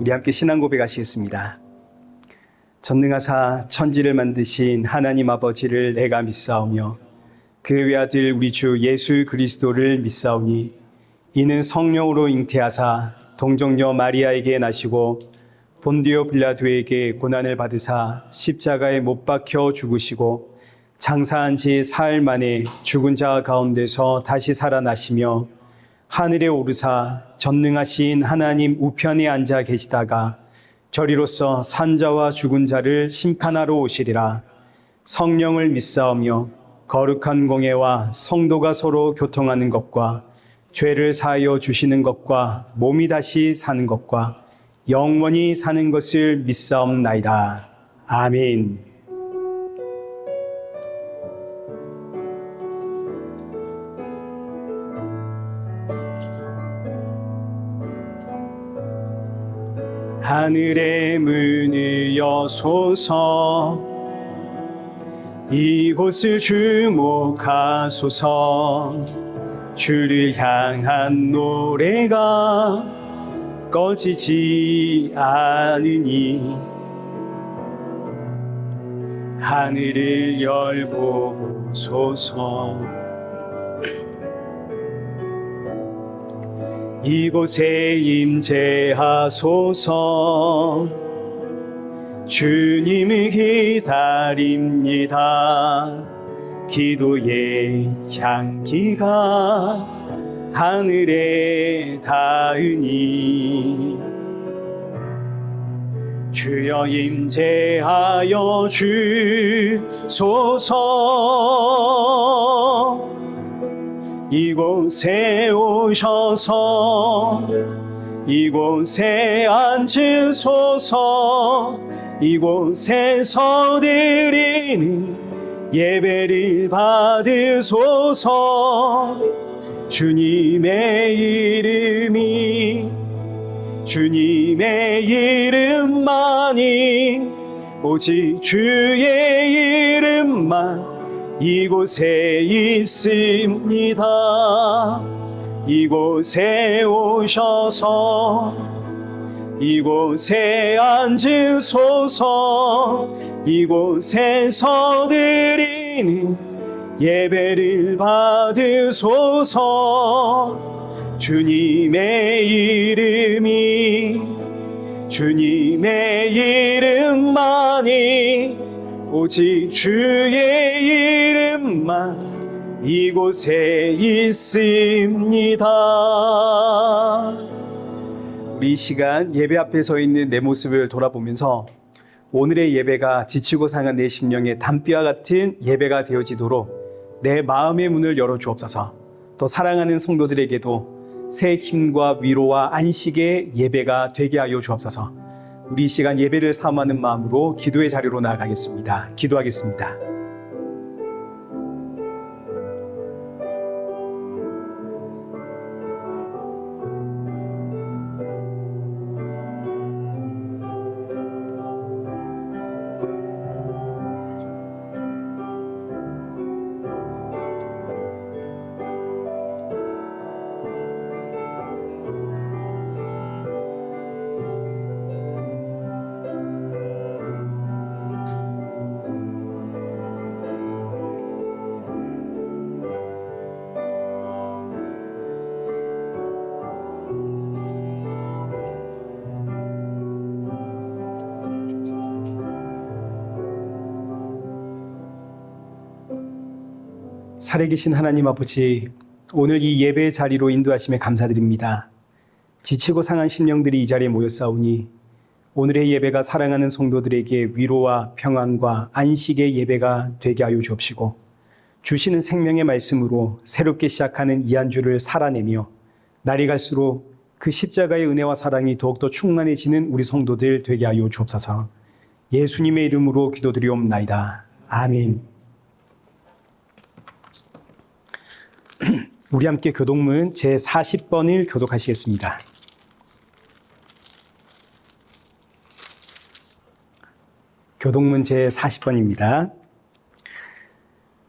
우리 함께 신앙 고백하시겠습니다. 전능하사 천지를 만드신 하나님 아버지를 내가 믿사오며 그 외아들 우리 주 예수 그리스도를 믿사오니 이는 성령으로 잉태하사 동정녀 마리아에게 나시고 본디오 빌라도에게 고난을 받으사 십자가에 못 박혀 죽으시고 장사한 지 사흘 만에 죽은 자 가운데서 다시 살아나시며 하늘에 오르사 전능하신 하나님 우편에 앉아 계시다가 저리로서 산자와 죽은 자를 심판하러 오시리라. 성령을 믿사오며 거룩한 공예와 성도가 서로 교통하는 것과 죄를 사하여 주시는 것과 몸이 다시 사는 것과 영원히 사는 것을 믿사옵나이다. 아멘. 하늘의 문을 여소서 이곳을 주목하소서 주를 향한 노래가 꺼지지 않으니 하늘을 열고 보소서 이곳에 임재하소서 주님을 기다립니다. 기도의 향기가 하늘에 닿으니 주여 임재하여 주소서 이곳에 오셔서 이곳에 앉으소서 이곳에서 드리는 예배를 받으소서 주님의 이름만이 오직 주의 이름만 이곳에 있습니다. 이곳에 오셔서 이곳에 앉으소서 이곳에서 드리는 예배를 받으소서 주님의 이름만이 오직 주의 이름만 이곳에 있습니다. 우리 이 시간 예배 앞에 서 있는 내 모습을 돌아보면서 오늘의 예배가 지치고 상한 내 심령의 담비와 같은 예배가 되어지도록 내 마음의 문을 열어 주옵소서. 또 사랑하는 성도들에게도 새 힘과 위로와 안식의 예배가 되게 하여 주옵소서. 우리 이 시간 예배를 사모하는 마음으로 기도의 자리로 나아가겠습니다. 기도하겠습니다. 살아계신 하나님 아버지, 오늘 이 예배의 자리로 인도하심에 감사드립니다. 지치고 상한 심령들이 이 자리에 모였사오니 오늘의 예배가 사랑하는 성도들에게 위로와 평안과 안식의 예배가 되게 하여 주옵시고 주시는 생명의 말씀으로 새롭게 시작하는 이 한 주를 살아내며 날이 갈수록 그 십자가의 은혜와 사랑이 더욱더 충만해지는 우리 성도들 되게 하여 주옵소서. 예수님의 이름으로 기도드리옵나이다. 아멘. 우리 함께 교독문 제40번을 교독하시겠습니다. 교독문 제40번입니다.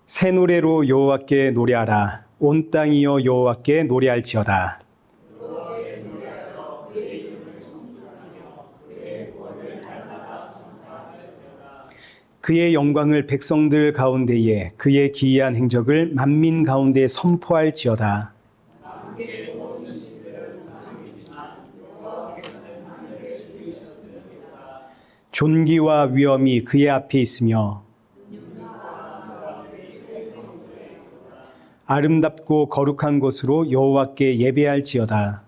새 노래로 여호와께 노래하라. 온 땅이여 여호와께 노래할지어다. 그의 영광을 백성들 가운데에 그의 기이한 행적을 만민 가운데 선포할지어다. 존귀와 위엄이 그의 앞에 있으며 아름답고 거룩한 곳으로 여호와께 예배할지어다.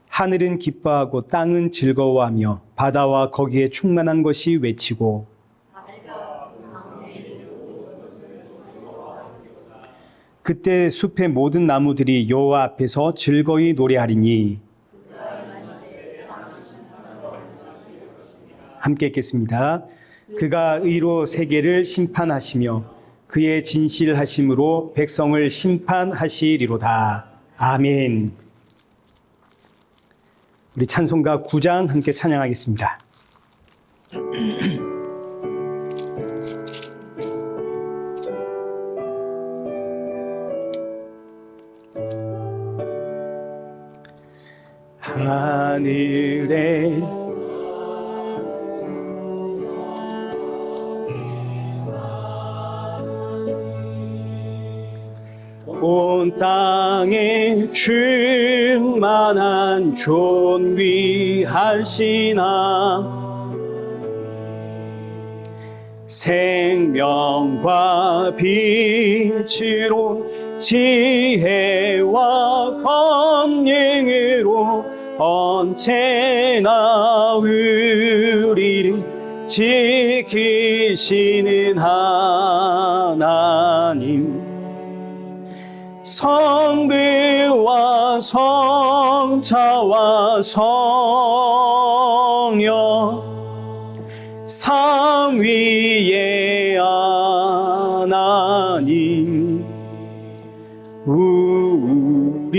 하늘은 기뻐하고 땅은 즐거워하며 바다와 거기에 충만한 것이 외치고 그때 숲의 모든 나무들이 여호와 앞에서 즐거이 노래하리니. 함께 읽겠습니다. 그가 의로 세계를 심판하시며 그의 진실하심으로 백성을 심판하시리로다. 아멘. 우리 찬송가 9장 함께 찬양하겠습니다. 하늘에 온 땅에 충만한 존귀하시나 생명과 빛으로 지혜와 권능으로 언제나 우리를 지키시는 하나님, 성부와 성자와 성령 삼위의 하나님, 우리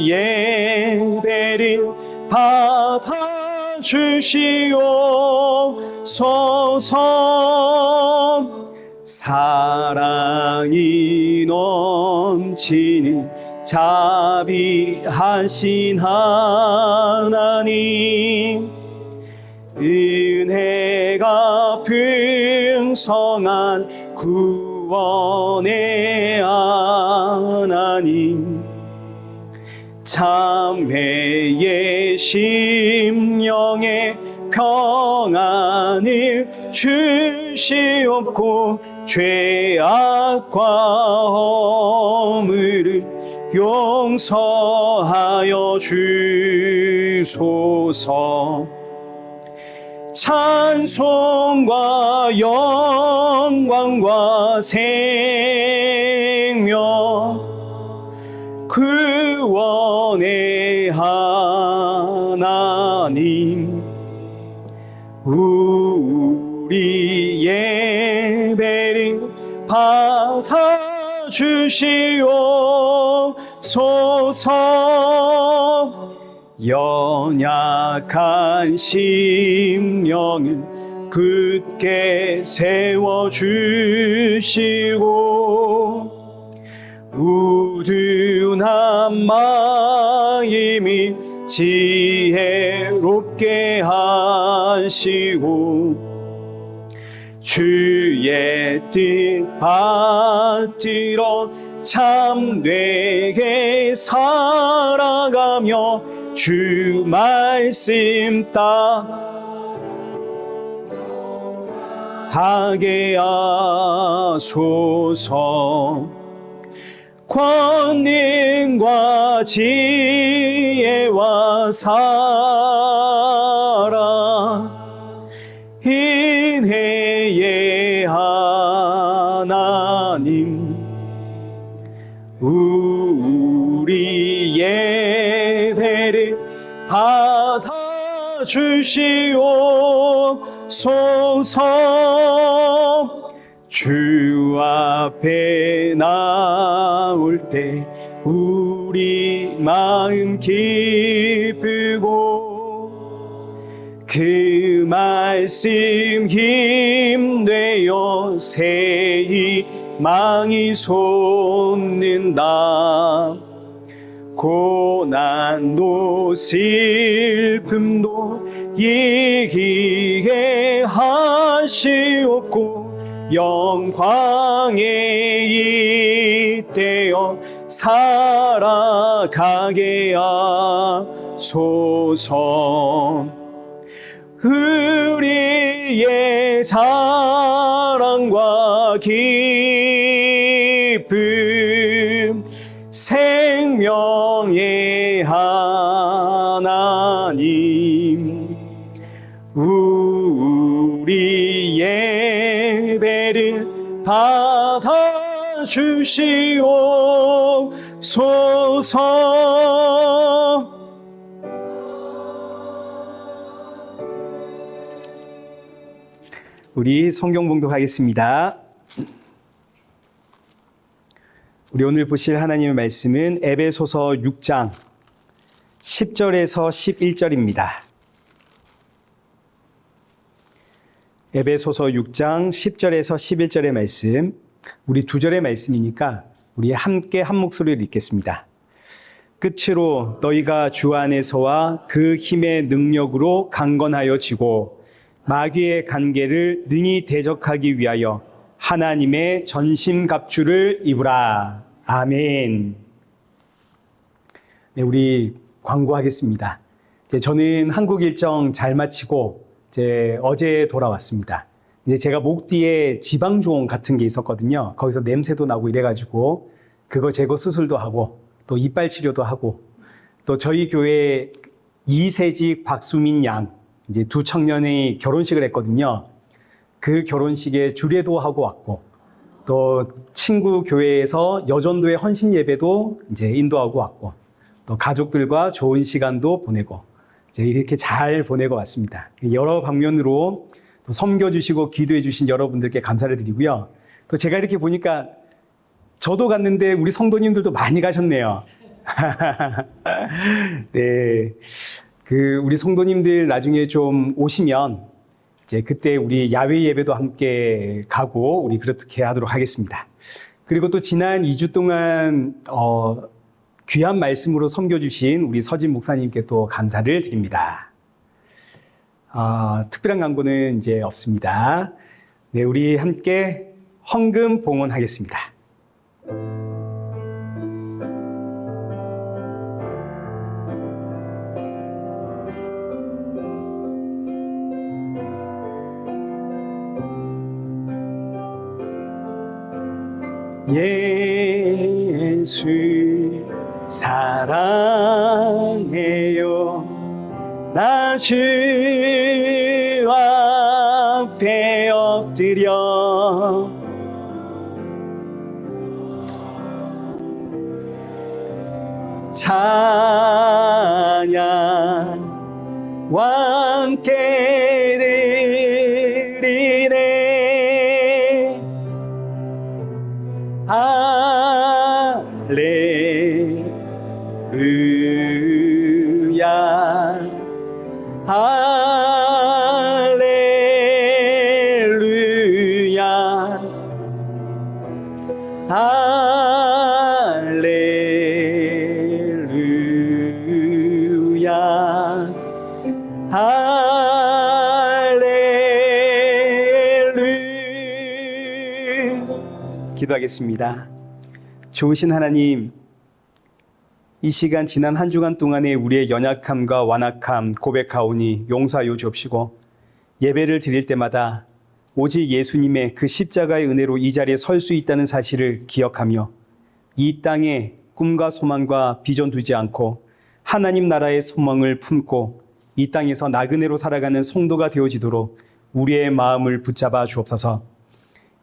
예배를 받아주시옵소서. 사랑이 넘치는 자비하신 하나님, 은혜가 풍성한 구원의 하나님, 참회의 심령에 평안을 주시옵고 죄악과 허물을 용서하여 주소서. 찬송과 영광과 생명 구원의 하나님, 우리 예배를 받아주시옵소서. 연약한 심령을 굳게 세워주시고 우둔한 마음이 지혜롭게 하시고 주의 뜻 받들어 참되게 살아가며 주 말씀 따하게 하소서. 권능과 지혜와 사랑 은혜의 하나님, 우리 예배를 받아주시옵소서. 주 앞에 나올 때 우리 마음 기쁘고 그 말씀 힘되어 새 희망이 솟는다. 고난도 슬픔도 이기게 하시옵고 영광에 잇대어 살아가게 하소서. 우리의 자랑과 기쁨 생명의 하나님, 우리 예배를 받아주시옵소서. 우리 성경 봉독하겠습니다. 우리 오늘 보실 하나님의 말씀은 에베소서 6장 10절에서 11절입니다. 에베소서 6장 10절에서 11절의 말씀, 우리 두 절의 말씀이니까 우리 함께 한 목소리를 읽겠습니다. 끝으로 너희가 주 안에서와 그 힘의 능력으로 강건하여 지고 마귀의 관계를 능히 대적하기 위하여 하나님의 전심갑주를 입으라. 아멘. 네, 우리 광고하겠습니다. 저는 한국 일정 잘 마치고 어제 돌아왔습니다. 이제 제가 목 뒤에 지방종 같은 게 있었거든요. 거기서 냄새도 나고 이래가지고 그거 제거 수술도 하고 또 이빨 치료도 하고 또 저희 교회 이세직 박수민 양 이제 두 청년이 결혼식을 했거든요. 그 결혼식에 주례도 하고 왔고 또 친구 교회에서 여전도의 헌신 예배도 이제 인도하고 왔고 또 가족들과 좋은 시간도 보내고 이제 이렇게 잘 보내고 왔습니다. 여러 방면으로 또 섬겨주시고 기도해주신 여러분들께 감사를 드리고요. 또 제가 이렇게 보니까 저도 갔는데 우리 성도님들도 많이 가셨네요. 네, 우리 성도님들 나중에 좀 오시면 이제 그때 우리 야외 예배도 함께 가고 우리 그렇게 하도록 하겠습니다. 그리고 또 지난 2주 동안 귀한 말씀으로 섬겨주신 우리 서진 목사님께 또 감사를 드립니다. 특별한 광고는 이제 없습니다. 네, 우리 함께 헌금 봉헌하겠습니다. 예수 사랑해요. 나 주 앞에 엎드려 찬양 함께 드리네. 할렐루야 할렐루야 할렐루야 할렐루야. 기도하겠습니다. 좋으신 하나님, 이 시간 지난 한 주간 동안에 우리의 연약함과 완악함 고백하오니 용서하여 주옵시고 예배를 드릴 때마다 오직 예수님의 그 십자가의 은혜로 이 자리에 설 수 있다는 사실을 기억하며 이 땅에 꿈과 소망과 비전 두지 않고 하나님 나라의 소망을 품고 이 땅에서 나그네로 살아가는 성도가 되어지도록 우리의 마음을 붙잡아 주옵소서.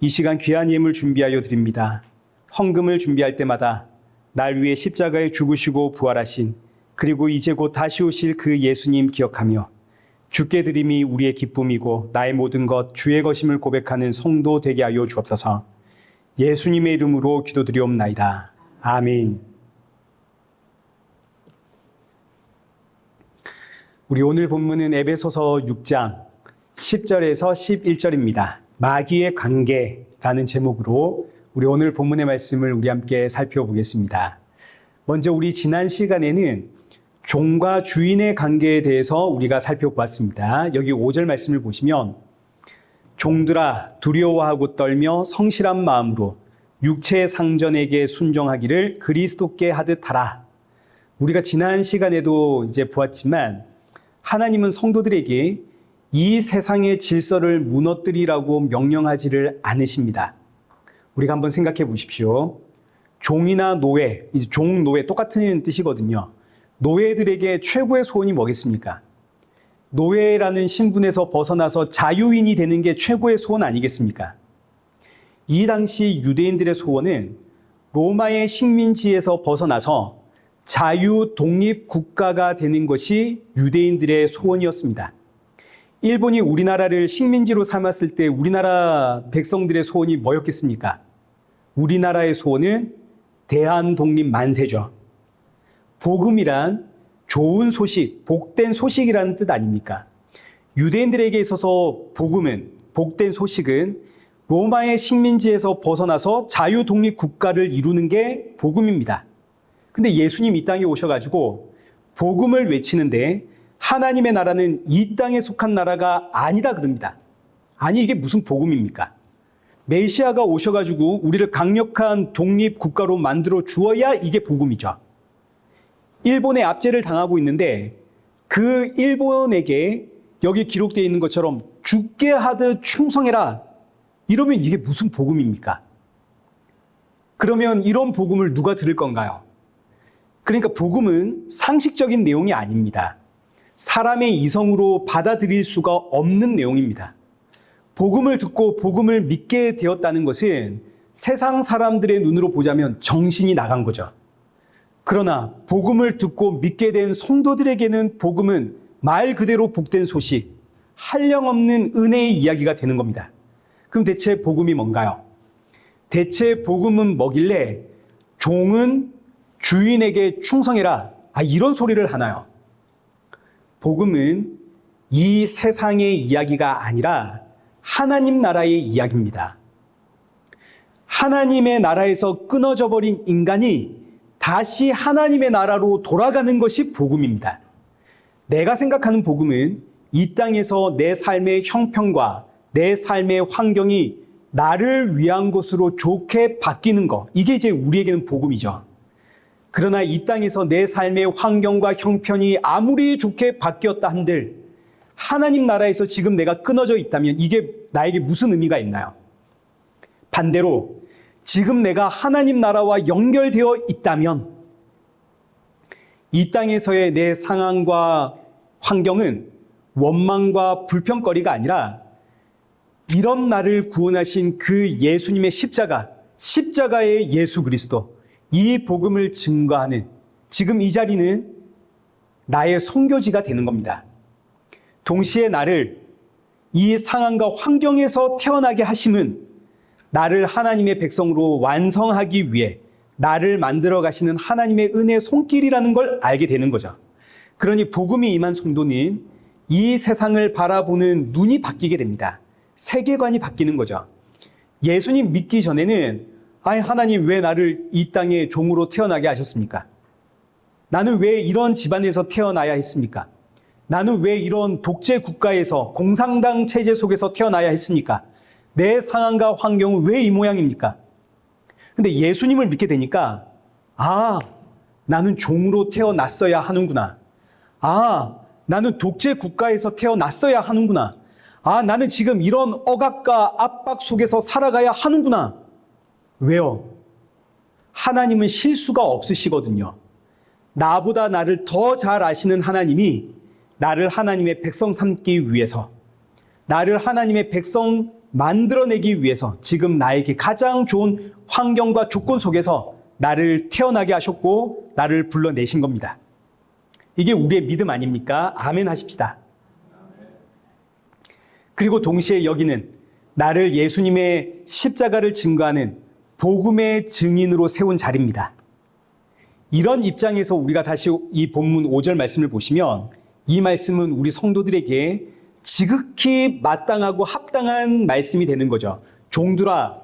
이 시간 귀한 예물 준비하여 드립니다. 헌금을 준비할 때마다 날 위해 십자가에 죽으시고 부활하신 그리고 이제 곧 다시 오실 그 예수님 기억하며 주께 드림이 우리의 기쁨이고 나의 모든 것 주의 것임을 고백하는 성도 되게 하여 주옵소서. 예수님의 이름으로 기도드리옵나이다. 아멘. 우리 오늘 본문은 에베소서 6장 10절에서 11절입니다. 마귀의 관계라는 제목으로 우리 오늘 본문의 말씀을 우리 함께 살펴보겠습니다. 먼저 우리 지난 시간에는 종과 주인의 관계에 대해서 우리가 살펴보았습니다. 여기 5절 말씀을 보시면 종들아 두려워하고 떨며 성실한 마음으로 육체의 상전에게 순종하기를 그리스도께 하듯 하라. 우리가 지난 시간에도 이제 보았지만 하나님은 성도들에게 이 세상의 질서를 무너뜨리라고 명령하지를 않으십니다. 우리가 한번 생각해 보십시오. 종이나 노예, 종, 노예 똑같은 뜻이거든요. 노예들에게 최고의 소원이 뭐겠습니까? 노예라는 신분에서 벗어나서 자유인이 되는 게 최고의 소원 아니겠습니까? 이 당시 유대인들의 소원은 로마의 식민지에서 벗어나서 자유 독립 국가가 되는 것이 유대인들의 소원이었습니다. 일본이 우리나라를 식민지로 삼았을 때 우리나라 백성들의 소원이 뭐였겠습니까? 우리나라의 소원은 대한 독립 만세죠. 복음이란 좋은 소식, 복된 소식이라는 뜻 아닙니까? 유대인들에게 있어서 복음은, 복된 소식은 로마의 식민지에서 벗어나서 자유 독립 국가를 이루는 게 복음입니다. 근데 예수님 이 땅에 오셔가지고 복음을 외치는데 하나님의 나라는 이 땅에 속한 나라가 아니다 그럽니다. 아니 이게 무슨 복음입니까? 메시아가 오셔가지고 우리를 강력한 독립 국가로 만들어 주어야 이게 복음이죠. 일본에 압제를 당하고 있는데 그 일본에게 여기 기록되어 있는 것처럼 죽게 하듯 충성해라. 이러면 이게 무슨 복음입니까? 그러면 이런 복음을 누가 들을 건가요? 그러니까 복음은 상식적인 내용이 아닙니다. 사람의 이성으로 받아들일 수가 없는 내용입니다. 복음을 듣고 복음을 믿게 되었다는 것은 세상 사람들의 눈으로 보자면 정신이 나간 거죠. 그러나 복음을 듣고 믿게 된 성도들에게는 복음은 말 그대로 복된 소식, 한량없는 은혜의 이야기가 되는 겁니다. 그럼 대체 복음이 뭔가요? 대체 복음은 뭐길래 종은 주인에게 충성해라. 이런 소리를 하나요? 복음은 이 세상의 이야기가 아니라 하나님 나라의 이야기입니다. 하나님의 나라에서 끊어져 버린 인간이 다시 하나님의 나라로 돌아가는 것이 복음입니다. 내가 생각하는 복음은 이 땅에서 내 삶의 형편과 내 삶의 환경이 나를 위한 것으로 좋게 바뀌는 것. 이게 이제 우리에게는 복음이죠. 그러나 이 땅에서 내 삶의 환경과 형편이 아무리 좋게 바뀌었다 한들 하나님 나라에서 지금 내가 끊어져 있다면 이게 나에게 무슨 의미가 있나요? 반대로 지금 내가 하나님 나라와 연결되어 있다면 이 땅에서의 내 상황과 환경은 원망과 불평거리가 아니라 이런 나를 구원하신 그 예수님의 십자가의 예수 그리스도, 이 복음을 증거하는 지금 이 자리는 나의 선교지가 되는 겁니다. 동시에 나를 이 상황과 환경에서 태어나게 하심은 나를 하나님의 백성으로 완성하기 위해 나를 만들어 가시는 하나님의 은혜의 손길이라는 걸 알게 되는 거죠. 그러니 복음이 임한 성도는 이 세상을 바라보는 눈이 바뀌게 됩니다. 세계관이 바뀌는 거죠. 예수님 믿기 전에는 하나님 왜 나를 이 땅에 종으로 태어나게 하셨습니까? 나는 왜 이런 집안에서 태어나야 했습니까? 나는 왜 이런 독재 국가에서 공산당 체제 속에서 태어나야 했습니까? 내 상황과 환경은 왜 이 모양입니까? 근데 예수님을 믿게 되니까 나는 종으로 태어났어야 하는구나. 나는 독재 국가에서 태어났어야 하는구나. 나는 지금 이런 억압과 압박 속에서 살아가야 하는구나. 왜요? 하나님은 실수가 없으시거든요. 나보다 나를 더 잘 아시는 하나님이 나를 하나님의 백성 삼기 위해서, 나를 하나님의 백성 만들어내기 위해서 지금 나에게 가장 좋은 환경과 조건 속에서 나를 태어나게 하셨고 나를 불러내신 겁니다. 이게 우리의 믿음 아닙니까? 아멘 하십시다. 그리고 동시에 여기는 나를 예수님의 십자가를 증거하는 복음의 증인으로 세운 자리입니다. 이런 입장에서 우리가 다시 이 본문 5절 말씀을 보시면 이 말씀은 우리 성도들에게 지극히 마땅하고 합당한 말씀이 되는 거죠. 종들아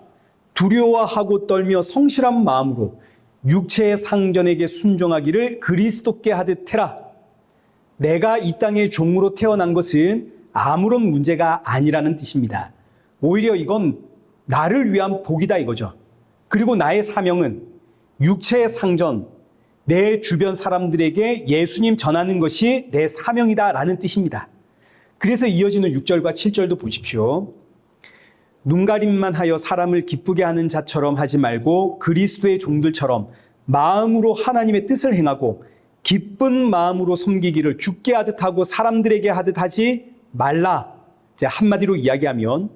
두려워하고 떨며 성실한 마음으로 육체의 상전에게 순종하기를 그리스도께 하듯 해라. 내가 이 땅의 종으로 태어난 것은 아무런 문제가 아니라는 뜻입니다. 오히려 이건 나를 위한 복이다 이거죠. 그리고 나의 사명은 육체의 상전, 내 주변 사람들에게 예수님 전하는 것이 내 사명이다라는 뜻입니다. 그래서 이어지는 6절과 7절도 보십시오. 눈가림만 하여 사람을 기쁘게 하는 자처럼 하지 말고 그리스도의 종들처럼 마음으로 하나님의 뜻을 행하고 기쁜 마음으로 섬기기를 주께 하듯 하고 사람들에게 하듯 하지 말라. 이제 한마디로 이야기하면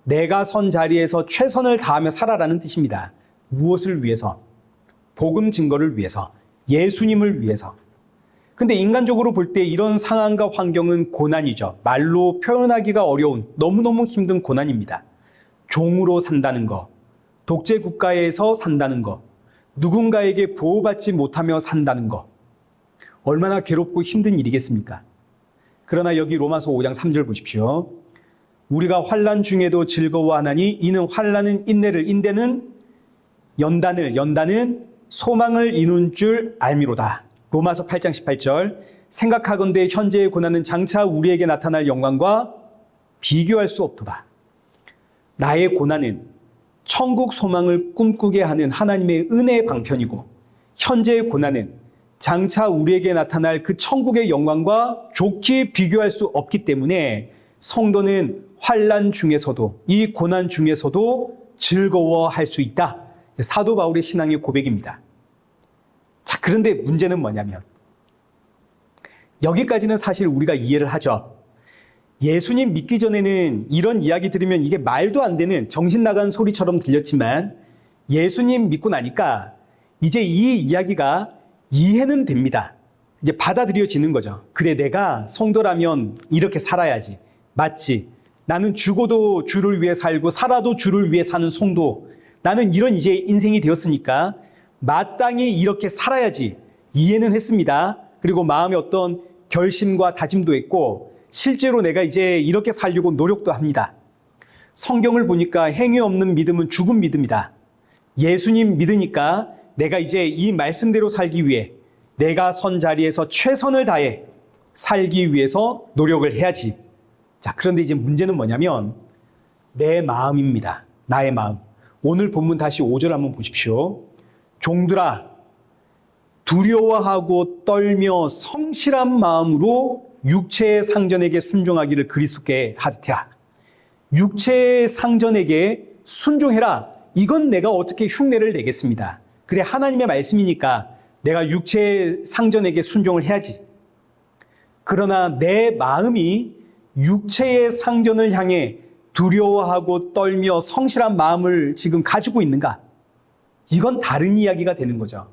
내가 선 자리에서 최선을 다하며 살아라는 뜻입니다. 무엇을 위해서? 복음 증거를 위해서, 예수님을 위해서. 근데 인간적으로 볼 때 이런 상황과 환경은 고난이죠. 말로 표현하기가 어려운 너무너무 힘든 고난입니다. 종으로 산다는 거, 독재 국가에서 산다는 거, 누군가에게 보호받지 못하며 산다는 거, 얼마나 괴롭고 힘든 일이겠습니까? 그러나 여기 로마서 5장 3절 보십시오. 우리가 환난 중에도 즐거워하나니 이는 환난은 인내를, 인내는 연단은 소망을 이룬 줄 알미로다. 로마서 8장 18절. 생각하건대 현재의 고난은 장차 우리에게 나타날 영광과 비교할 수 없도다. 나의 고난은 천국 소망을 꿈꾸게 하는 하나님의 은혜의 방편이고, 현재의 고난은 장차 우리에게 나타날 그 천국의 영광과 좋게 비교할 수 없기 때문에 성도는 환난 중에서도, 이 고난 중에서도 즐거워할 수 있다. 사도 바울의 신앙의 고백입니다. 자, 그런데 문제는 뭐냐면 여기까지는 사실 우리가 이해를 하죠. 예수님 믿기 전에는 이런 이야기 들으면 이게 말도 안 되는 정신 나간 소리처럼 들렸지만 예수님 믿고 나니까 이제 이 이야기가 이해는 됩니다. 이제 받아들여지는 거죠. 그래, 내가 성도라면 이렇게 살아야지. 맞지. 나는 죽어도 주를 위해 살고 살아도 주를 위해 사는 성도. 나는 이런 이제 인생이 되었으니까 마땅히 이렇게 살아야지. 이해는 했습니다. 그리고 마음에 어떤 결심과 다짐도 했고 실제로 내가 이제 이렇게 살려고 노력도 합니다. 성경을 보니까 행위 없는 믿음은 죽은 믿음이다. 예수님 믿으니까 내가 이제 이 말씀대로 살기 위해 내가 선 자리에서 최선을 다해 살기 위해서 노력을 해야지. 자, 그런데 이제 문제는 뭐냐면 내 마음입니다. 나의 마음. 오늘 본문 다시 5절 한번 보십시오. 종들아, 두려워하고 떨며 성실한 마음으로 육체의 상전에게 순종하기를 그리스도께 하듯해라. 육체의 상전에게 순종해라. 이건 내가 어떻게 흉내를 내겠습니다. 그래, 하나님의 말씀이니까 내가 육체의 상전에게 순종을 해야지. 그러나 내 마음이 육체의 상전을 향해 두려워하고 떨며 성실한 마음을 지금 가지고 있는가? 이건 다른 이야기가 되는 거죠.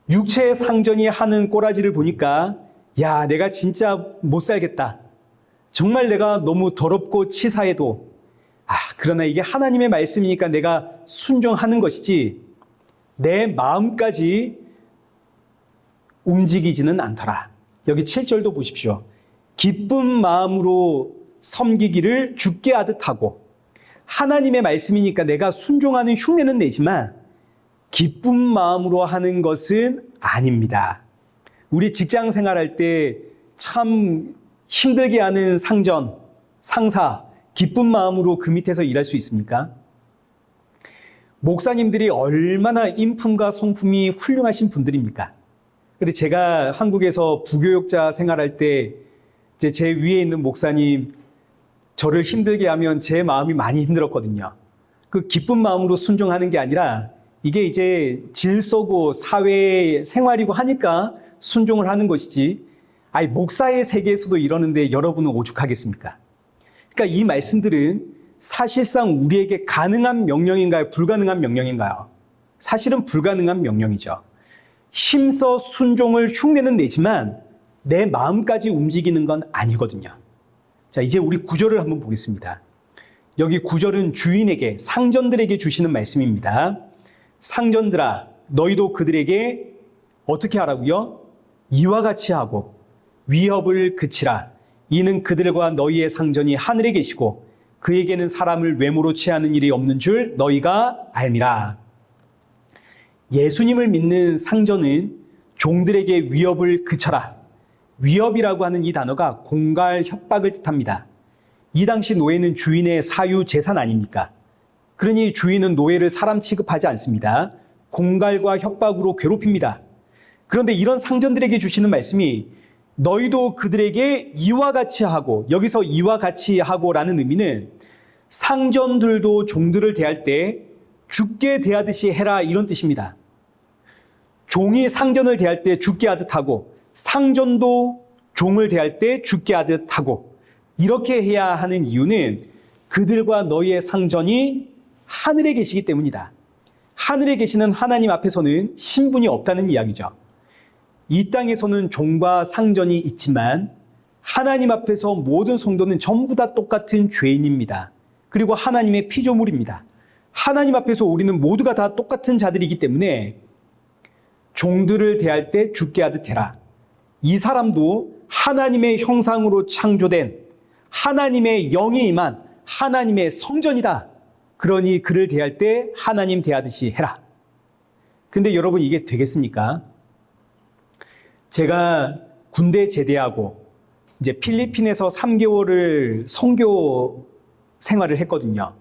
육체의 상전이 하는 꼬라지를 보니까 야, 내가 진짜 못 살겠다. 정말 내가 너무 더럽고 치사해도 그러나 이게 하나님의 말씀이니까 내가 순종하는 것이지 내 마음까지 움직이지는 않더라. 여기 7절도 보십시오. 기쁜 마음으로 섬기기를 주께 하듯 하고, 하나님의 말씀이니까 내가 순종하는 흉내는 내지만 기쁜 마음으로 하는 것은 아닙니다. 우리 직장 생활할 때 참 힘들게 하는 상전, 상사, 기쁜 마음으로 그 밑에서 일할 수 있습니까? 목사님들이 얼마나 인품과 성품이 훌륭하신 분들입니까? 그런데 제가 한국에서 부교육자 생활할 때 제 위에 있는 목사님 저를 힘들게 하면 제 마음이 많이 힘들었거든요. 그 기쁜 마음으로 순종하는 게 아니라 이게 이제 질서고 사회 생활이고 하니까 순종을 하는 것이지, 목사의 세계에서도 이러는데 여러분은 오죽하겠습니까? 그러니까 이 말씀들은 사실상 우리에게 가능한 명령인가요? 불가능한 명령인가요? 사실은 불가능한 명령이죠. 힘써 순종을 흉내는 내지만 내 마음까지 움직이는 건 아니거든요. 자, 이제 우리 구절을 한번 보겠습니다. 여기 구절은 주인에게, 상전들에게 주시는 말씀입니다. 상전들아, 너희도 그들에게 어떻게 하라고요? 이와 같이 하고 위협을 그치라. 이는 그들과 너희의 상전이 하늘에 계시고 그에게는 사람을 외모로 취하는 일이 없는 줄 너희가 알미라. 예수님을 믿는 상전은 종들에게 위협을 그쳐라. 위협이라고 하는 이 단어가 공갈, 협박을 뜻합니다. 이 당시 노예는 주인의 사유 재산 아닙니까? 그러니 주인은 노예를 사람 취급하지 않습니다. 공갈과 협박으로 괴롭힙니다. 그런데 이런 상전들에게 주시는 말씀이 너희도 그들에게 이와 같이 하고, 여기서 이와 같이 하고라는 의미는 상전들도 종들을 대할 때 죽게 대하듯이 해라, 이런 뜻입니다. 종이 상전을 대할 때 죽게 하듯 하고, 상전도 종을 대할 때 죽게 하듯 하고, 이렇게 해야 하는 이유는 그들과 너희의 상전이 하늘에 계시기 때문이다. 하늘에 계시는 하나님 앞에서는 신분이 없다는 이야기죠. 이 땅에서는 종과 상전이 있지만 하나님 앞에서 모든 성도는 전부 다 똑같은 죄인입니다. 그리고 하나님의 피조물입니다. 하나님 앞에서 우리는 모두가 다 똑같은 자들이기 때문에 종들을 대할 때 죽게 하듯 해라. 이 사람도 하나님의 형상으로 창조된 하나님의 영이 임한 하나님의 성전이다. 그러니 그를 대할 때 하나님 대하듯이 해라. 근데 여러분, 이게 되겠습니까? 제가 군대 제대하고 이제 필리핀에서 3개월을 선교 생활을 했거든요.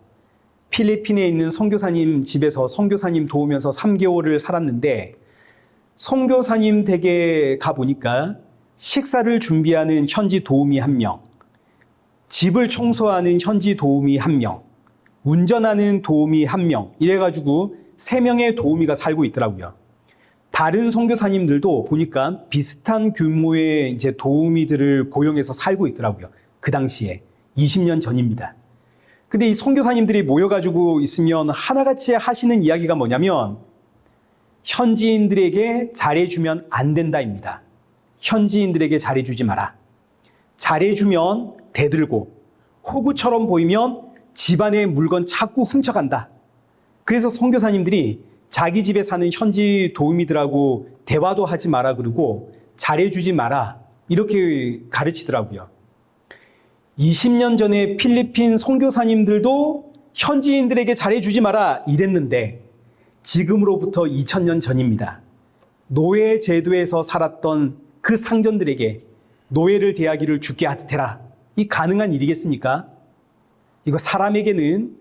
필리핀에 있는 선교사님 집에서 선교사님 도우면서 3개월을 살았는데, 선교사님 댁에 가보니까 식사를 준비하는 현지 도우미 1명, 집을 청소하는 현지 도우미 1명, 운전하는 도우미 1명, 이래가지고 3명의 도우미가 살고 있더라고요. 다른 선교사님들도 보니까 비슷한 규모의 이제 도우미들을 고용해서 살고 있더라고요. 그 당시에 20년 전입니다. 근데 이 선교사님들이 모여가지고 있으면 하나같이 하시는 이야기가 뭐냐면 현지인들에게 잘해주면 안 된다입니다. 현지인들에게 잘해주지 마라. 잘해주면 대들고 호구처럼 보이면 집안의 물건 자꾸 훔쳐간다. 그래서 선교사님들이 자기 집에 사는 현지 도우미들하고 대화도 하지 마라 그러고 잘해주지 마라 이렇게 가르치더라고요. 20년 전에 필리핀 선교사님들도 현지인들에게 잘해주지 마라 이랬는데 지금으로부터 2000년 전입니다. 노예 제도에서 살았던 그 상전들에게 노예를 대하기를 죽게 하듯 해라. 이 가능한 일이겠습니까? 이거 사람에게는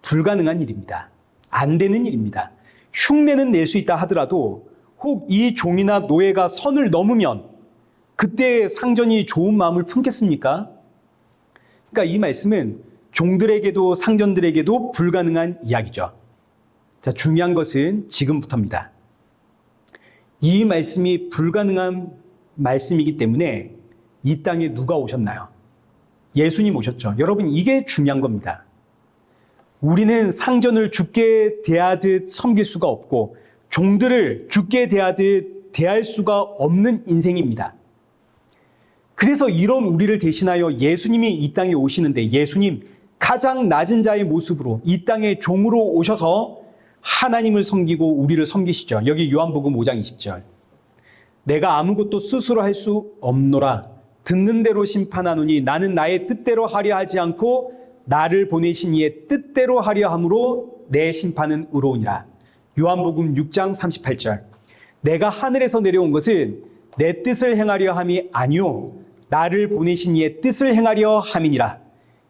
불가능한 일입니다. 안 되는 일입니다. 흉내는 낼 수 있다 하더라도 혹 이 종이나 노예가 선을 넘으면 그때 상전이 좋은 마음을 품겠습니까? 그러니까 이 말씀은 종들에게도 상전들에게도 불가능한 이야기죠. 자, 중요한 것은 지금부터입니다. 이 말씀이 불가능한 말씀이기 때문에 이 땅에 누가 오셨나요? 예수님 오셨죠. 여러분, 이게 중요한 겁니다. 우리는 상전을 죽게 대하듯 섬길 수가 없고 종들을 죽게 대하듯 대할 수가 없는 인생입니다. 그래서 이런 우리를 대신하여 예수님이 이 땅에 오시는데, 예수님 가장 낮은 자의 모습으로 이 땅에 종으로 오셔서 하나님을 섬기고 우리를 섬기시죠. 여기 요한복음 5장 20절. 내가 아무것도 스스로 할 수 없노라. 듣는 대로 심판하노니 나는 나의 뜻대로 하려 하지 않고 나를 보내신 이의 뜻대로 하려 함으로 내 심판은 의로우니라. 요한복음 6장 38절. 내가 하늘에서 내려온 것은 내 뜻을 행하려 함이 아니요 나를 보내신 이의 뜻을 행하려 함이니라.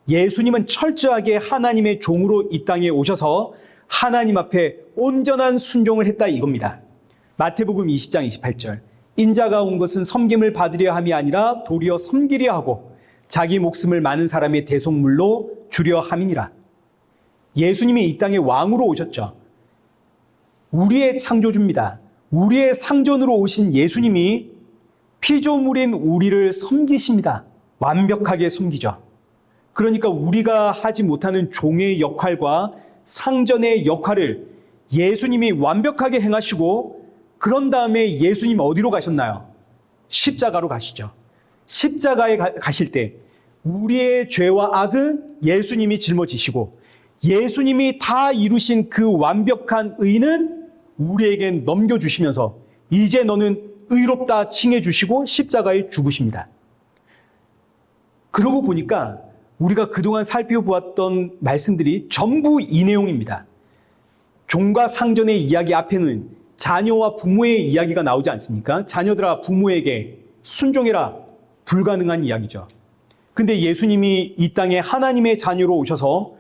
예수님은 철저하게 하나님의 종으로 이 땅에 오셔서 하나님 앞에 온전한 순종을 했다 이겁니다. 마태복음 20장 28절. 인자가 온 것은 섬김을 받으려 함이 아니라 도리어 섬기려 하고 자기 목숨을 많은 사람의 대속물로 주려 함이니라. 예수님이 이 땅에 왕으로 오셨죠. 우리의 창조주입니다. 우리의 상전으로 오신 예수님이 피조물인 우리를 섬기십니다. 완벽하게 섬기죠. 그러니까 우리가 하지 못하는 종의 역할과 상전의 역할을 예수님이 완벽하게 행하시고, 그런 다음에 예수님 어디로 가셨나요? 십자가로 가시죠. 십자가에 가실 때 우리의 죄와 악은 예수님이 짊어지시고 예수님이 다 이루신 그 완벽한 의는 우리에게 넘겨주시면서 이제 너는 의롭다 칭해 주시고 십자가에 죽으십니다. 그러고 보니까 우리가 그동안 살펴보았던 말씀들이 전부 이 내용입니다. 종과 상전의 이야기 앞에는 자녀와 부모의 이야기가 나오지 않습니까? 자녀들아 부모에게 순종해라. 불가능한 이야기죠. 근데 예수님이 이 땅에 하나님의 자녀로 오셔서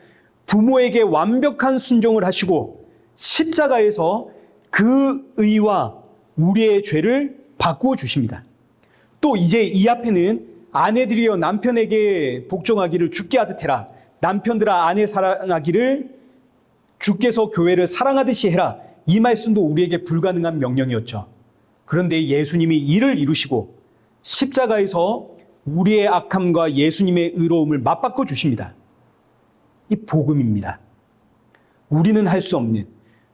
부모에게 완벽한 순종을 하시고 십자가에서 그 의와 우리의 죄를 바꾸어 주십니다. 또 이제 이 앞에는 아내들이여 남편에게 복종하기를 주께 하듯 해라. 남편들아 아내 사랑하기를 주께서 교회를 사랑하듯이 해라. 이 말씀도 우리에게 불가능한 명령이었죠. 그런데 예수님이 이를 이루시고 십자가에서 우리의 악함과 예수님의 의로움을 맞바꿔 주십니다. 이 복음입니다. 우리는 할 수 없는,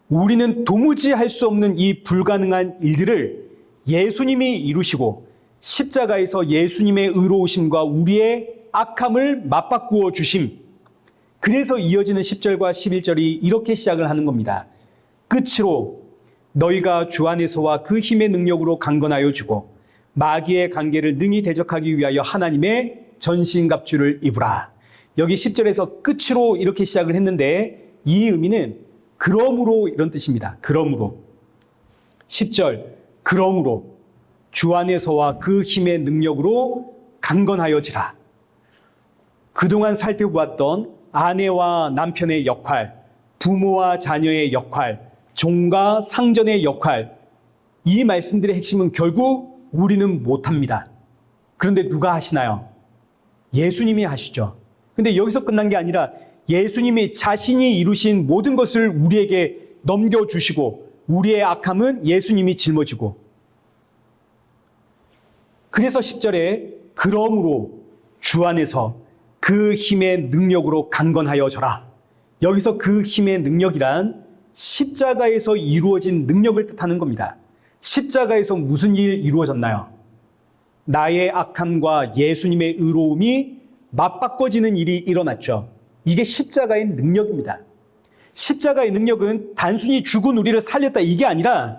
우리는 도무지 할 수 없는 이 불가능한 일들을 예수님이 이루시고 십자가에서 예수님의 의로우심과 우리의 악함을 맞바꾸어 주심. 그래서 이어지는 10절과 11절이 이렇게 시작을 하는 겁니다. 끝으로 너희가 주 안에서와 그 힘의 능력으로 강건하여 주고 마귀의 관계를 능히 대적하기 위하여 하나님의 전신갑주를 입으라. 여기 10절에서 끝으로 이렇게 시작을 했는데 이 의미는 그러므로 이런 뜻입니다. 그러므로 10절 그러므로 주 안에서와 그 힘의 능력으로 강건하여지라. 그동안 살펴보았던 아내와 남편의 역할, 부모와 자녀의 역할, 종과 상전의 역할, 이 말씀들의 핵심은 결국 우리는 못합니다. 그런데 누가 하시나요? 예수님이 하시죠. 근데 여기서 끝난 게 아니라 예수님이 자신이 이루신 모든 것을 우리에게 넘겨주시고 우리의 악함은 예수님이 짊어지고, 그래서 10절에 그러므로 주 안에서 그 힘의 능력으로 강건하여져라. 여기서 그 힘의 능력이란 십자가에서 이루어진 능력을 뜻하는 겁니다. 십자가에서 무슨 일이 이루어졌나요? 나의 악함과 예수님의 의로움이 맞바꿔지는 일이 일어났죠. 이게 십자가의 능력입니다. 십자가의 능력은 단순히 죽은 우리를 살렸다 이게 아니라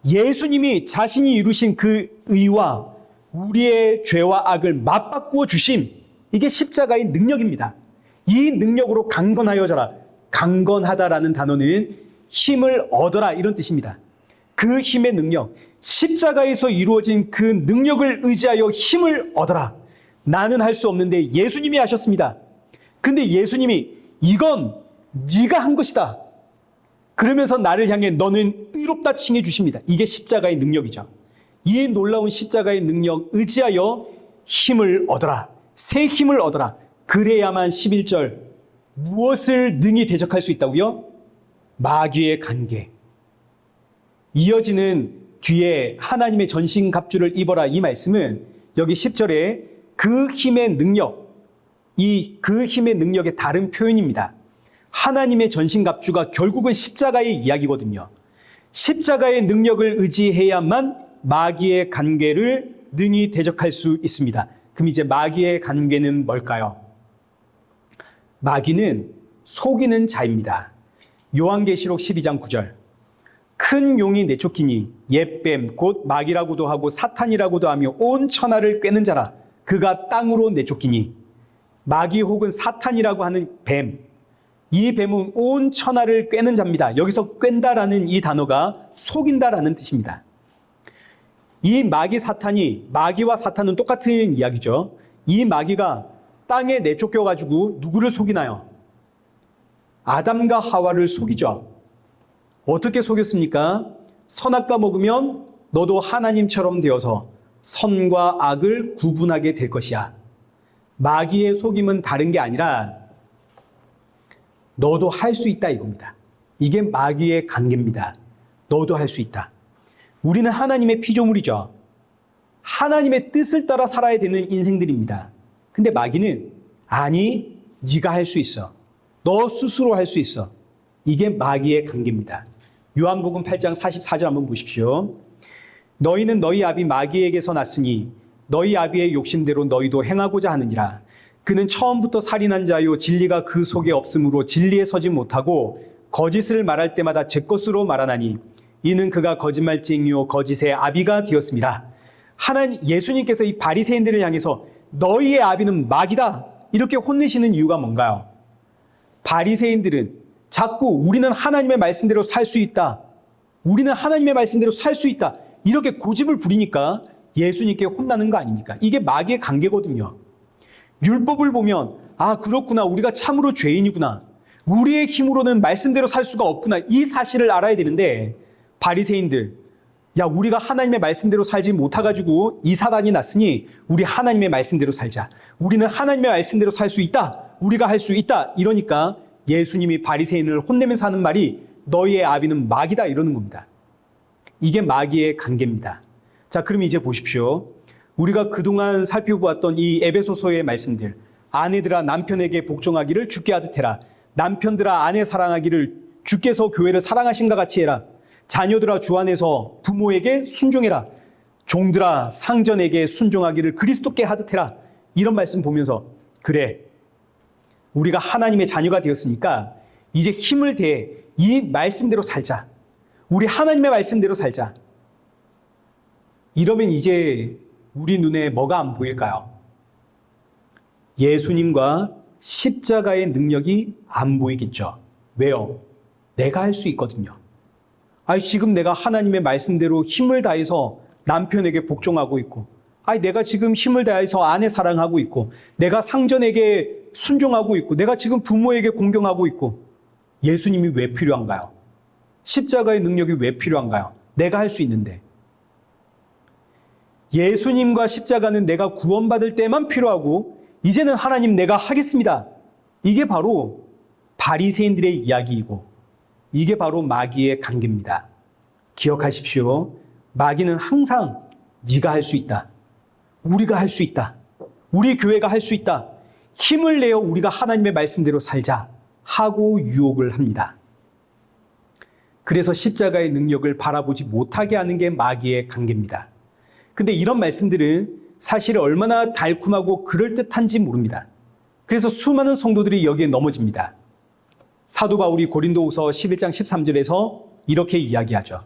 예수님이 자신이 이루신 그 의와 우리의 죄와 악을 맞바꾸어 주심, 이게 십자가의 능력입니다. 이 능력으로 강건하여져라. 강건하다라는 단어는 힘을 얻어라 이런 뜻입니다. 그 힘의 능력, 십자가에서 이루어진 그 능력을 의지하여 힘을 얻어라. 나는 할 수 없는데 예수님이 하셨습니다. 근데 예수님이 이건 네가 한 것이다. 그러면서 나를 향해 너는 의롭다 칭해 주십니다. 이게 십자가의 능력이죠. 이 놀라운 십자가의 능력 의지하여 힘을 얻어라. 새 힘을 얻어라. 그래야만 11절 무엇을 능히 대적할 수 있다고요? 마귀의 관계. 이어지는 뒤에 하나님의 전신갑주를 입어라 이 말씀은 여기 10절에 그 힘의 능력, 그 힘의 능력의 다른 표현입니다. 하나님의 전신갑주가 결국은 십자가의 이야기거든요. 십자가의 능력을 의지해야만 마귀의 관계를 능히 대적할 수 있습니다. 그럼 이제 마귀의 관계는 뭘까요? 마귀는 속이는 자입니다. 요한계시록 12장 9절. 큰 용이 내쫓기니 옛뱀 곧 마귀라고도 하고 사탄이라고도 하며 온 천하를 꿰는 자라. 그가 땅으로 내쫓기니. 마귀 혹은 사탄이라고 하는 뱀, 이 뱀은 온 천하를 꿰는 자입니다. 여기서 꿰다라는 이 단어가 속인다라는 뜻입니다. 이 마귀와 사탄은 똑같은 이야기죠. 이 마귀가 땅에 내쫓겨가지고 누구를 속이나요? 아담과 하와를 속이죠. 어떻게 속였습니까? 선악과 먹으면 너도 하나님처럼 되어서 선과 악을 구분하게 될 것이야. 마귀의 속임은 다른 게 아니라 너도 할 수 있다 이겁니다. 이게 마귀의 관계입니다. 너도 할 수 있다. 우리는 하나님의 피조물이죠. 하나님의 뜻을 따라 살아야 되는 인생들입니다. 근데 마귀는 아니, 네가 할 수 있어. 너 스스로 할 수 있어. 이게 마귀의 관계입니다. 요한복음 8장 44절 한번 보십시오. 너희는 너희 아비 마귀에게서 났으니 너희 아비의 욕심대로 너희도 행하고자 하느니라. 그는 처음부터 살인한 자요 진리가 그 속에 없으므로 진리에 서지 못하고 거짓을 말할 때마다 제 것으로 말하나니 이는 그가 거짓말쟁이요 거짓의 아비가 되었습니다. 예수님께서 이 바리새인들을 향해서 너희의 아비는 마귀다 이렇게 혼내시는 이유가 뭔가요? 바리새인들은 자꾸 우리는 하나님의 말씀대로 살 수 있다. 우리는 하나님의 말씀대로 살 수 있다. 이렇게 고집을 부리니까 예수님께 혼나는 거 아닙니까? 이게 마귀의 관계거든요. 율법을 보면 그렇구나. 우리가 참으로 죄인이구나. 우리의 힘으로는 말씀대로 살 수가 없구나. 이 사실을 알아야 되는데 바리새인들, 우리가 하나님의 말씀대로 살지 못해가지고 이 사단이 났으니 우리 하나님의 말씀대로 살자. 우리는 하나님의 말씀대로 살 수 있다. 우리가 할 수 있다. 이러니까 예수님이 바리새인을 혼내면서 하는 말이 너희의 아비는 마귀다 이러는 겁니다. 이게 마귀의 관계입니다. 자, 그럼 이제 보십시오. 우리가 그동안 살펴보았던 이 에베소서의 말씀들, 아내들아 남편에게 복종하기를 주께 하듯 해라. 남편들아 아내 사랑하기를 주께서 교회를 사랑하신가 같이 해라. 자녀들아 주 안에서 부모에게 순종해라. 종들아 상전에게 순종하기를 그리스도께 하듯 해라. 이런 말씀 보면서 그래, 우리가 하나님의 자녀가 되었으니까 이제 힘을 대해 이 말씀대로 살자. 우리 하나님의 말씀대로 살자. 이러면 이제 우리 눈에 뭐가 안 보일까요? 예수님과 십자가의 능력이 안 보이겠죠. 왜요? 내가 할 수 있거든요. 지금 내가 하나님의 말씀대로 힘을 다해서 남편에게 복종하고 있고, 내가 지금 힘을 다해서 아내 사랑하고 있고, 내가 상전에게 순종하고 있고, 내가 지금 부모에게 공경하고 있고, 예수님이 왜 필요한가요? 십자가의 능력이 왜 필요한가요? 내가 할 수 있는데. 예수님과 십자가는 내가 구원받을 때만 필요하고 이제는 하나님 내가 하겠습니다. 이게 바로 바리새인들의 이야기이고 이게 바로 마귀의 관계입니다. 기억하십시오. 마귀는 항상 네가 할 수 있다. 우리가 할 수 있다. 우리 교회가 할 수 있다. 힘을 내어 우리가 하나님의 말씀대로 살자 하고 유혹을 합니다. 그래서 십자가의 능력을 바라보지 못하게 하는 게 마귀의 관계입니다. 근데 이런 말씀들은 사실 얼마나 달콤하고 그럴듯한지 모릅니다. 그래서 수많은 성도들이 여기에 넘어집니다. 사도 바울이 고린도후서 11장 13절에서 이렇게 이야기하죠.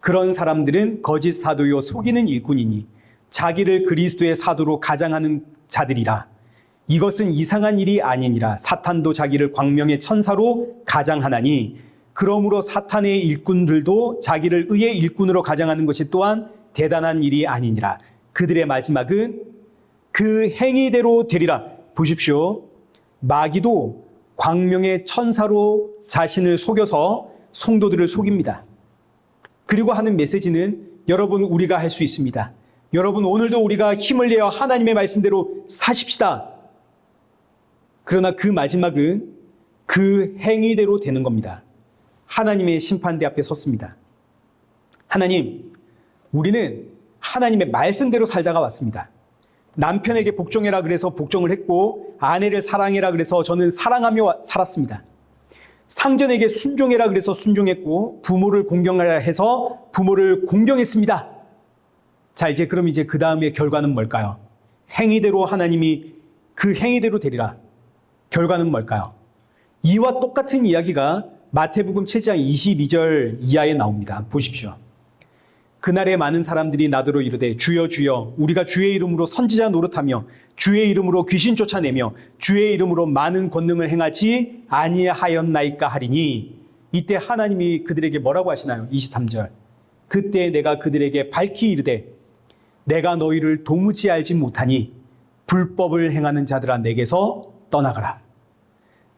그런 사람들은 거짓 사도요 속이는 일꾼이니 자기를 그리스도의 사도로 가장하는 자들이라. 이것은 이상한 일이 아니니라. 사탄도 자기를 광명의 천사로 가장하나니 그러므로 사탄의 일꾼들도 자기를 의의 일꾼으로 가장하는 것이 또한 대단한 일이 아니니라. 그들의 마지막은 그 행위대로 되리라. 보십시오. 마귀도 광명의 천사로 자신을 속여서 성도들을 속입니다. 그리고 하는 메시지는 여러분 우리가 할 수 있습니다. 여러분 오늘도 우리가 힘을 내어 하나님의 말씀대로 사십시다. 그러나 그 마지막은 그 행위대로 되는 겁니다. 하나님의 심판대 앞에 섰습니다. 하나님, 우리는 하나님의 말씀대로 살다가 왔습니다. 남편에게 복종해라 그래서 복종을 했고 아내를 사랑해라 그래서 저는 사랑하며 살았습니다. 상전에게 순종해라 그래서 순종했고 부모를 공경하라 해서 부모를 공경했습니다. 자, 그럼 그 다음에 결과는 뭘까요? 행위대로 하나님이 그 행위대로 되리라. 결과는 뭘까요? 이와 똑같은 이야기가 마태복음 7장 22절 이하에 나옵니다. 보십시오. 그날에 많은 사람들이 나더러 이르되 주여 주여 우리가 주의 이름으로 선지자 노릇하며 주의 이름으로 귀신 쫓아내며 주의 이름으로 많은 권능을 행하지 아니하였나이까 하리니 이때 하나님이 그들에게 뭐라고 하시나요? 23절. 그때 내가 그들에게 밝히 이르되 내가 너희를 도무지 알지 못하니 불법을 행하는 자들아 내게서 떠나가라.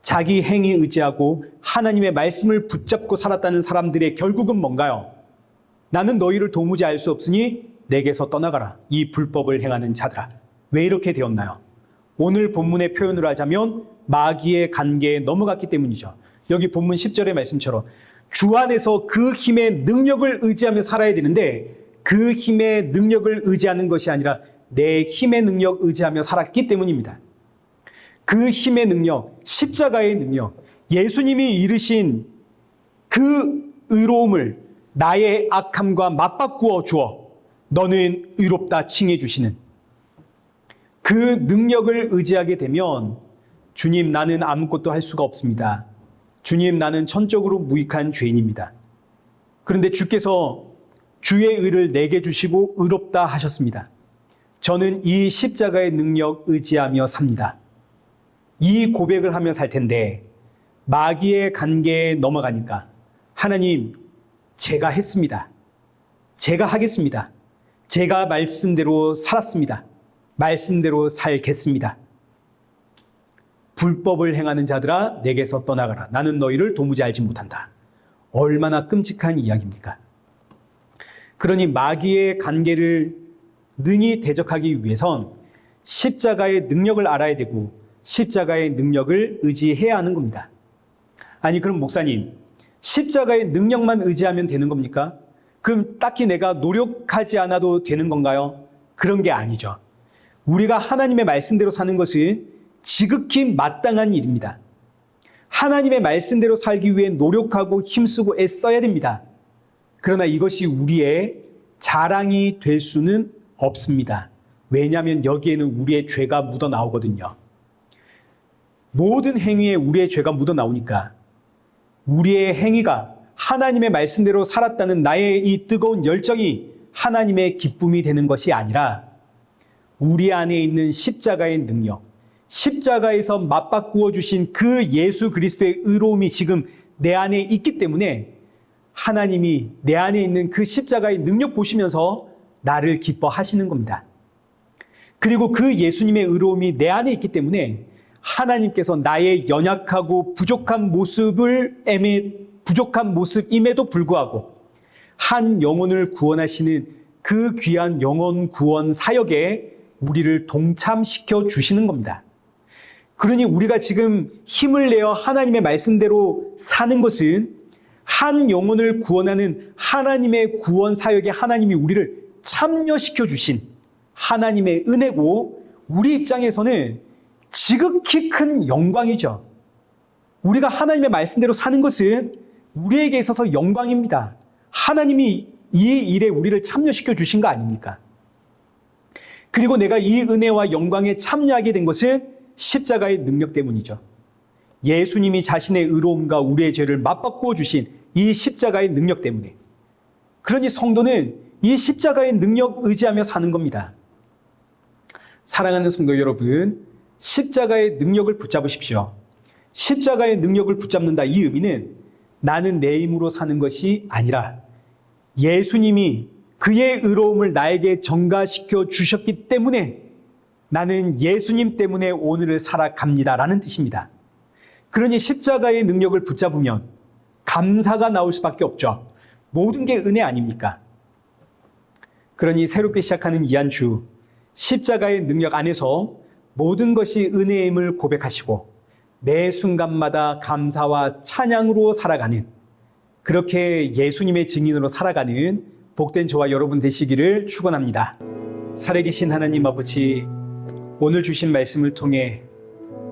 자기 행위 의지하고 하나님의 말씀을 붙잡고 살았다는 사람들의 결국은 뭔가요? 나는 너희를 도무지 알 수 없으니 내게서 떠나가라. 이 불법을 행하는 자들아. 왜 이렇게 되었나요? 오늘 본문의 표현으로 하자면 마귀의 관계에 넘어갔기 때문이죠. 여기 본문 10절의 말씀처럼 주 안에서 그 힘의 능력을 의지하며 살아야 되는데 그 힘의 능력을 의지하는 것이 아니라 내 힘의 능력 의지하며 살았기 때문입니다. 그 힘의 능력, 십자가의 능력, 예수님이 이르신 그 의로움을 나의 악함과 맞바꾸어 주어 너는 의롭다 칭해 주시는 그 능력을 의지하게 되면 주님 나는 아무것도 할 수가 없습니다. 주님 나는 천적으로 무익한 죄인입니다. 그런데 주께서 주의 의를 내게 주시고 의롭다 하셨습니다. 저는 이 십자가의 능력 의지하며 삽니다. 이 고백을 하며 살 텐데 마귀의 관계에 넘어가니까 하나님 제가 했습니다. 제가 하겠습니다. 제가 말씀대로 살았습니다. 말씀대로 살겠습니다. 불법을 행하는 자들아 내게서 떠나가라. 나는 너희를 도무지 알지 못한다. 얼마나 끔찍한 이야기입니까? 그러니 마귀의 관계를 능히 대적하기 위해선 십자가의 능력을 알아야 되고 십자가의 능력을 의지해야 하는 겁니다. 아니 그럼 목사님, 십자가의 능력만 의지하면 되는 겁니까? 그럼 딱히 내가 노력하지 않아도 되는 건가요? 그런 게 아니죠. 우리가 하나님의 말씀대로 사는 것은 지극히 마땅한 일입니다. 하나님의 말씀대로 살기 위해 노력하고 힘쓰고 애써야 됩니다. 그러나 이것이 우리의 자랑이 될 수는 없습니다. 왜냐하면 여기에는 우리의 죄가 묻어 나오거든요. 모든 행위에 우리의 죄가 묻어 나오니까 우리의 행위가 하나님의 말씀대로 살았다는 나의 이 뜨거운 열정이 하나님의 기쁨이 되는 것이 아니라 우리 안에 있는 십자가의 능력, 십자가에서 맞바꾸어 주신 그 예수 그리스도의 의로움이 지금 내 안에 있기 때문에 하나님이 내 안에 있는 그 십자가의 능력 보시면서 나를 기뻐하시는 겁니다. 그리고 그 예수님의 의로움이 내 안에 있기 때문에 하나님께서 나의 연약하고 부족한 모습임에도 불구하고 한 영혼을 구원하시는 그 귀한 영혼 구원 사역에 우리를 동참시켜 주시는 겁니다. 그러니 우리가 지금 힘을 내어 하나님의 말씀대로 사는 것은 한 영혼을 구원하는 하나님의 구원 사역에 하나님이 우리를 참여시켜 주신 하나님의 은혜고 우리 입장에서는 지극히 큰 영광이죠. 우리가 하나님의 말씀대로 사는 것은 우리에게 있어서 영광입니다. 하나님이 이 일에 우리를 참여시켜 주신 거 아닙니까? 그리고 내가 이 은혜와 영광에 참여하게 된 것은 십자가의 능력 때문이죠. 예수님이 자신의 의로움과 우리의 죄를 맞바꾸어 주신 이 십자가의 능력 때문에. 그러니 성도는 이 십자가의 능력 의지하며 사는 겁니다. 사랑하는 성도 여러분, 십자가의 능력을 붙잡으십시오. 십자가의 능력을 붙잡는다 이 의미는 나는 내 힘으로 사는 것이 아니라 예수님이 그의 의로움을 나에게 전가시켜 주셨기 때문에 나는 예수님 때문에 오늘을 살아갑니다라는 뜻입니다. 그러니 십자가의 능력을 붙잡으면 감사가 나올 수밖에 없죠. 모든 게 은혜 아닙니까? 그러니 새롭게 시작하는 이 한 주 십자가의 능력 안에서 모든 것이 은혜임을 고백하시고 매 순간마다 감사와 찬양으로 살아가는 그렇게 예수님의 증인으로 살아가는 복된 저와 여러분 되시기를 축원합니다. 살아계신 하나님 아버지, 오늘 주신 말씀을 통해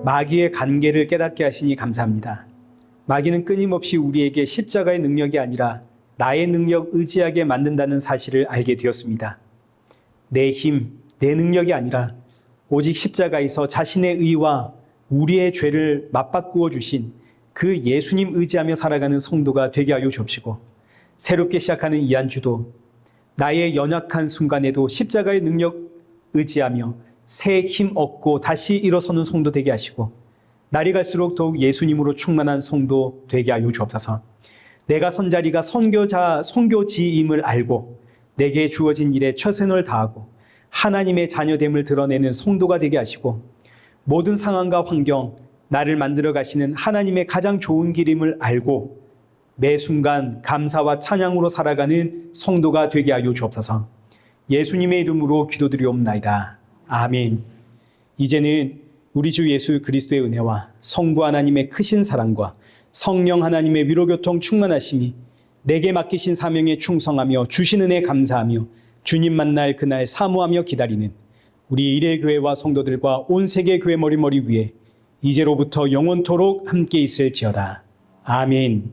마귀의 관계를 깨닫게 하시니 감사합니다. 마귀는 끊임없이 우리에게 십자가의 능력이 아니라 나의 능력 의지하게 만든다는 사실을 알게 되었습니다. 내 힘, 내 능력이 아니라 오직 십자가에서 자신의 의와 우리의 죄를 맞바꾸어 주신 그 예수님 의지하며 살아가는 성도가 되게 하여 주옵시고 새롭게 시작하는 이 한 주도 나의 연약한 순간에도 십자가의 능력 의지하며 새 힘 얻고 다시 일어서는 성도 되게 하시고 날이 갈수록 더욱 예수님으로 충만한 성도 되게 하여 주옵소서. 내가 선 자리가 선교지임을 알고 내게 주어진 일에 최선을 다하고 하나님의 자녀됨을 드러내는 성도가 되게 하시고 모든 상황과 환경, 나를 만들어 가시는 하나님의 가장 좋은 길임을 알고 매 순간 감사와 찬양으로 살아가는 성도가 되게 하여 주옵소서. 예수님의 이름으로 기도드리옵나이다. 아멘. 이제는 우리 주 예수 그리스도의 은혜와 성부 하나님의 크신 사랑과 성령 하나님의 위로교통 충만하심이 내게 맡기신 사명에 충성하며 주신 은혜 감사하며 주님 만날 그날 사모하며 기다리는 우리 일회교회와 성도들과 온 세계 교회 머리머리 위에 이제로부터 영원토록 함께 있을지어다. 아멘.